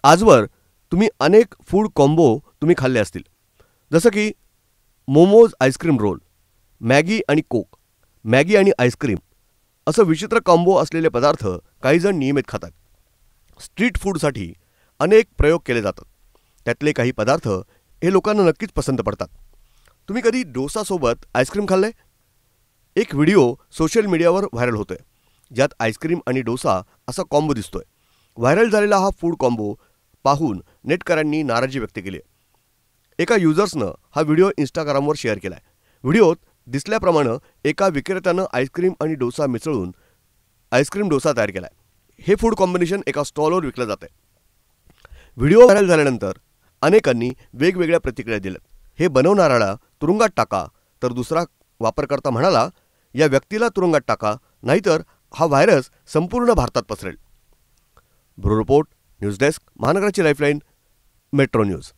आजवर तुम्ही अनेक फूड कॉम्बो तुम्ही खाल्ले असतील, जसं की मोमोज आईस्क्रीम रोल, मॅगी आणि कोक, मॅगी आणि आईस्क्रीम असं विचित्र कॉम्बो असलेले पदार्थ काहीजण नियमित खातात. स्ट्रीट फूडसाठी अनेक प्रयोग केले जातात. त्यातले काही पदार्थ हे लोकांना नक्कीच पसंत पडतात. तुम्ही कधी डोसासोबत आईस्क्रीम खाल्लंय? एक व्हिडिओ सोशल मीडियावर व्हायरल होतोय, ज्यात आईस्क्रीम आणि डोसा असा कॉम्बो दिसतोय. व्हायरल झालेला हा फूड कॉम्बो पाहून नेटकऱ्यांनी नाराजी व्यक्त केली आहे. एका युजर्सनं हा व्हिडिओ इंस्टाग्रामवर शेअर केलाय. व्हिडिओत दिसल्याप्रमाणे एका विक्रेत्यानं आईस्क्रीम आणि डोसा मिसळून आईस्क्रीम डोसा तयार केलाय. हे फूड कॉम्बिनेशन एका स्टॉलवर विकलं जातंय. व्हिडिओ व्हायरल झाल्यानंतर अनेकांनी वेगवेगळ्या प्रतिक्रिया दिल्यात. हे बनवणाऱ्याला तुरुंगात टाका, तर दुसरा वापरकर्ता म्हणाला, या व्यक्तीला तुरुंगात टाका, नाहीतर हा व्हायरस संपूर्ण भारतात पसरेल. ब्युरो रिपोर्ट, न्यूज डेस्क, महानगराची लाईफलाईन, मेट्रो न्यूज.